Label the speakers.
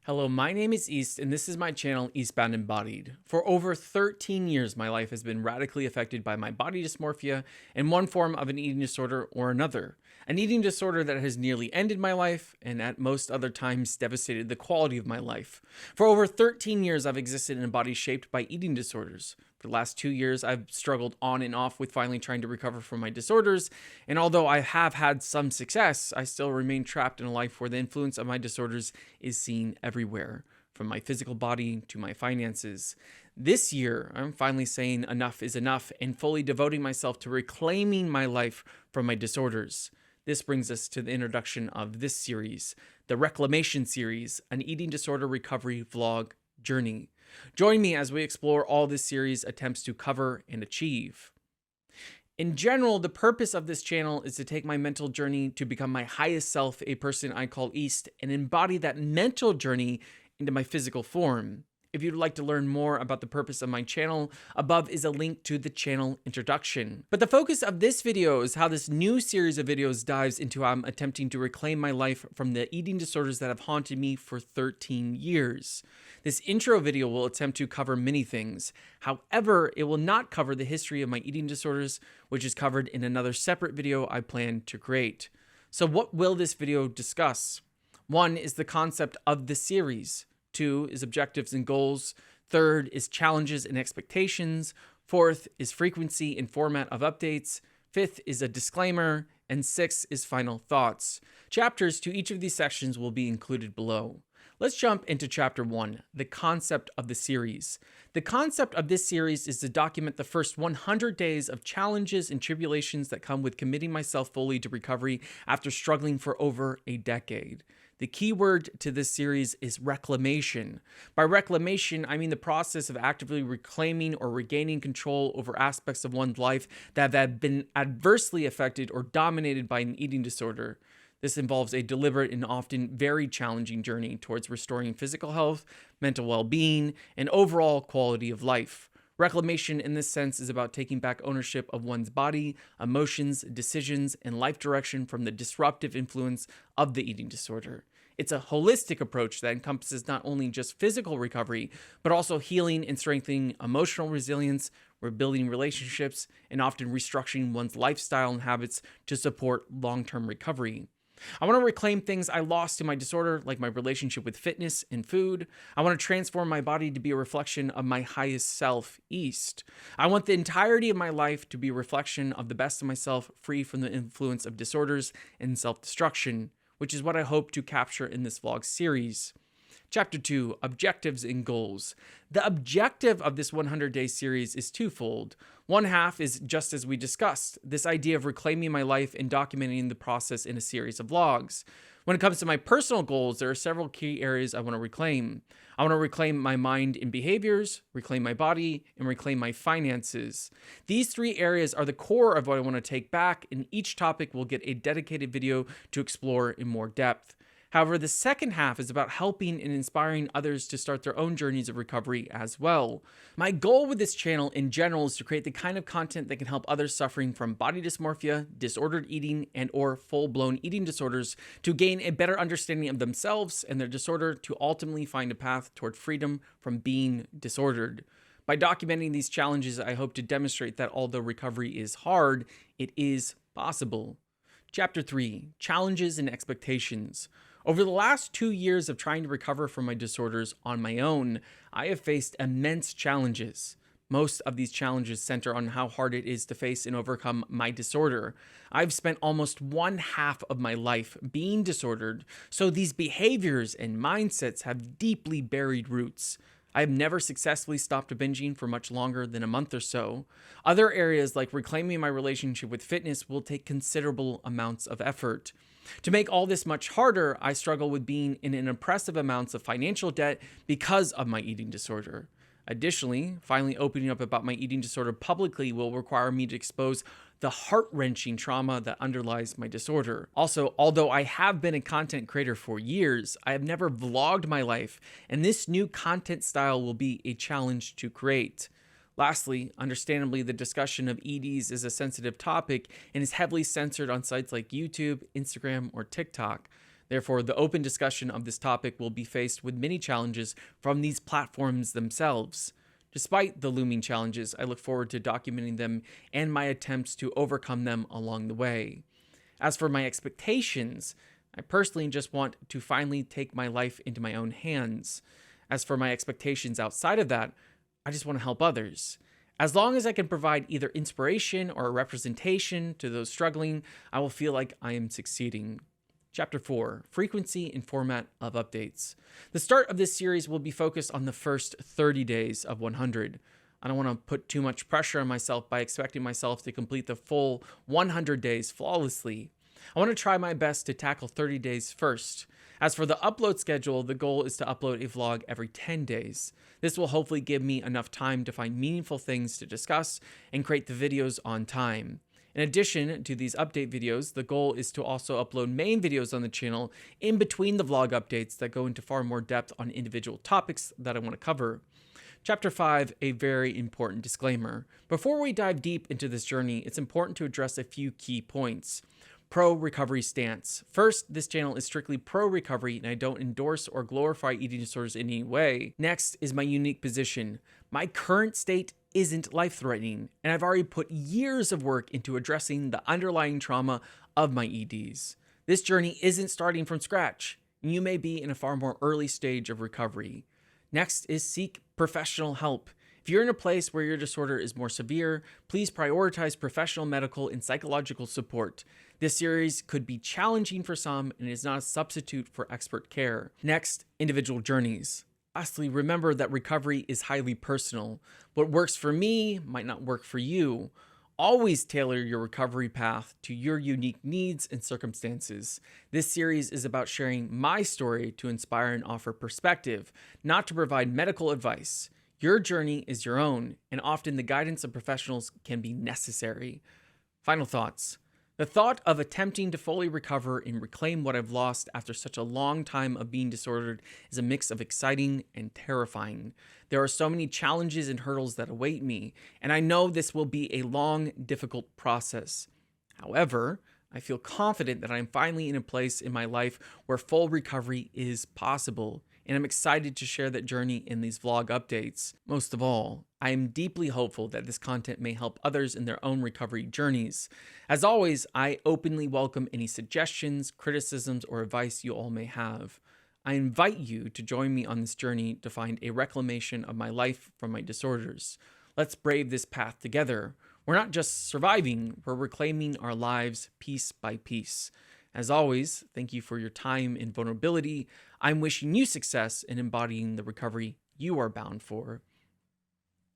Speaker 1: Hello, my name is East, and this is my channel, Eastbound Embodied. For over 13 years, my life has been radically affected by my body dysmorphia in one form of an eating disorder or another. An eating disorder that has nearly ended my life, and at most other times devastated the quality of my life. For over 13 years, I've existed in a body shaped by eating disorders. For the last 2 years, I've struggled on and off with finally trying to recover from my disorders, and although I have had some success, I still remain trapped in a life where the influence of my disorders is seen everywhere, from my physical body to my finances. This year, I'm finally saying enough is enough and fully devoting myself to reclaiming my life from my disorders. This brings us to the introduction of this series, the Reclamation Series, an eating disorder recovery vlog journey. Join me as we explore all this series attempts to cover and achieve. In general, the purpose of this channel is to take my mental journey to become my highest self, a person I call East, and embody that mental journey into my physical form. If you'd like to learn more about the purpose of my channel, above is a link to the channel introduction. But the focus of this video is how this new series of videos dives into how I'm attempting to reclaim my life from the eating disorders that have haunted me for 13 years. This intro video will attempt to cover many things. However, it will not cover the history of my eating disorders, which is covered in another separate video I plan to create. So what will this video discuss? 1 is the concept of the series. 2 is objectives and goals. 3rd is challenges and expectations. 4th is frequency and format of updates. 5th is a disclaimer. And 6th is final thoughts. Chapters to each of these sections will be included below. Let's jump into chapter 1, the concept of the series. The concept of this series is to document the first 100 days of challenges and tribulations that come with committing myself fully to recovery after struggling for over a decade. The key word to this series is reclamation. By reclamation, I mean the process of actively reclaiming or regaining control over aspects of one's life that have been adversely affected or dominated by an eating disorder. This involves a deliberate and often very challenging journey towards restoring physical health, mental well-being, and overall quality of life. Reclamation in this sense is about taking back ownership of one's body, emotions, decisions, and life direction from the disruptive influence of the eating disorder. It's a holistic approach that encompasses not only just physical recovery, but also healing and strengthening emotional resilience, rebuilding relationships, and often restructuring one's lifestyle and habits to support long-term recovery. I want to reclaim things I lost in my disorder, like my relationship with fitness and food. I want to transform my body to be a reflection of my highest self, East. I want the entirety of my life to be a reflection of the best of myself, free from the influence of disorders and self-destruction, which is what I hope to capture in this vlog series. Chapter 2, Objectives and Goals. The objective of this 100-day series is twofold. One half is just as we discussed, this idea of reclaiming my life and documenting the process in a series of vlogs. When it comes to my personal goals, there are several key areas I want to reclaim. I want to reclaim my mind and behaviors, reclaim my body, and reclaim my finances. These 3 areas are the core of what I want to take back, and each topic will get a dedicated video to explore in more depth. However, the second half is about helping and inspiring others to start their own journeys of recovery as well. My goal with this channel in general is to create the kind of content that can help others suffering from body dysmorphia, disordered eating, and or full-blown eating disorders to gain a better understanding of themselves and their disorder to ultimately find a path toward freedom from being disordered. By documenting these challenges, I hope to demonstrate that although recovery is hard, it is possible. Chapter 3, Challenges and Expectations. Over the last 2 years of trying to recover from my disorders on my own, I have faced immense challenges. Most of these challenges center on how hard it is to face and overcome my disorder. I've spent almost 1/2 of my life being disordered, so these behaviors and mindsets have deeply buried roots. I have never successfully stopped binging for much longer than a month or so. Other areas like reclaiming my relationship with fitness will take considerable amounts of effort. To make all this much harder, I struggle with being in an impressive amounts of financial debt because of my eating disorder. Additionally, finally opening up about my eating disorder publicly will require me to expose the heart-wrenching trauma that underlies my disorder. Also, although I have been a content creator for years, I have never vlogged my life, and this new content style will be a challenge to create. Lastly, understandably, the discussion of EDs is a sensitive topic and is heavily censored on sites like YouTube, Instagram, or TikTok. Therefore, the open discussion of this topic will be faced with many challenges from these platforms themselves. Despite the looming challenges, I look forward to documenting them and my attempts to overcome them along the way. As for my expectations, I personally just want to finally take my life into my own hands. As for my expectations outside of that, I just want to help others. As long as I can provide either inspiration or a representation to those struggling, I will feel like I am succeeding. Chapter 4, Frequency and Format of Updates. The start of this series will be focused on the first 30 days of 100. I don't want to put too much pressure on myself by expecting myself to complete the full 100 days flawlessly. I want to try my best to tackle 30 days first. As for the upload schedule, the goal is to upload a vlog every 10 days. This will hopefully give me enough time to find meaningful things to discuss and create the videos on time. In addition to these update videos, the goal is to also upload main videos on the channel in between the vlog updates that go into far more depth on individual topics that I want to cover. Chapter 5, a very important disclaimer. Before we dive deep into this journey, it's important to address a few key points. Pro-recovery stance. First, this channel is strictly pro-recovery and I don't endorse or glorify eating disorders in any way. Next is my unique position. My current state isn't life-threatening, and I've already put years of work into addressing the underlying trauma of my EDs. This journey isn't starting from scratch, and you may be in a far more early stage of recovery. Next is seek professional help. If you're in a place where your disorder is more severe, please prioritize professional medical and psychological support. This series could be challenging for some and is not a substitute for expert care. Next, individual journeys. Lastly, remember that recovery is highly personal. What works for me might not work for you. Always tailor your recovery path to your unique needs and circumstances. This series is about sharing my story to inspire and offer perspective, not to provide medical advice. Your journey is your own, and often the guidance of professionals can be necessary. Final thoughts. The thought of attempting to fully recover and reclaim what I've lost after such a long time of being disordered is a mix of exciting and terrifying. There are so many challenges and hurdles that await me, and I know this will be a long, difficult process. However, I feel confident that I'm finally in a place in my life where full recovery is possible, and I'm excited to share that journey in these vlog updates. Most of all, I am deeply hopeful that this content may help others in their own recovery journeys. As always, I openly welcome any suggestions, criticisms, or advice you all may have. I invite you to join me on this journey to find a reclamation of my life from my disorders. Let's brave this path together. We're not just surviving, we're reclaiming our lives piece by piece. As always, thank you for your time and vulnerability. I'm wishing you success in embodying the recovery you are bound for.